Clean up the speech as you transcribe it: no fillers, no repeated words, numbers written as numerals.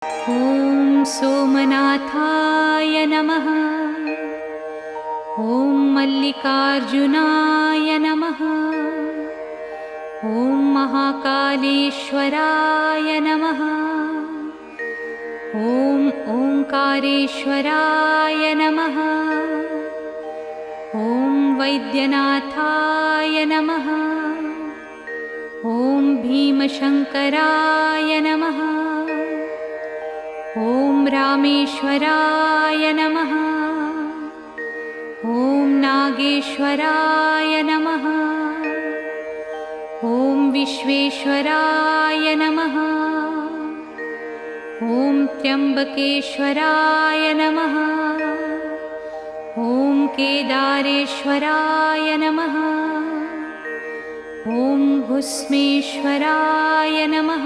ॐ सोमनाथाय नमः। ॐ मल्लिकार्जुनाय नमः। ॐ महाकालेश्वराय नमः। ॐ ओंकारेश्वराय नमः। ॐ वैद्यनाथाय नमः। ॐ भीमशङ्कराय नमः। ॐ रामेश्वराय नमः। ॐ नागेश्वराय नमः। ॐ विश्वेश्वराय नमः। ॐ त्र्यम्बकेश्वराय नमः। ॐ केदारेश्वराय नमः। ॐ भुस्मेश्वराय नमः।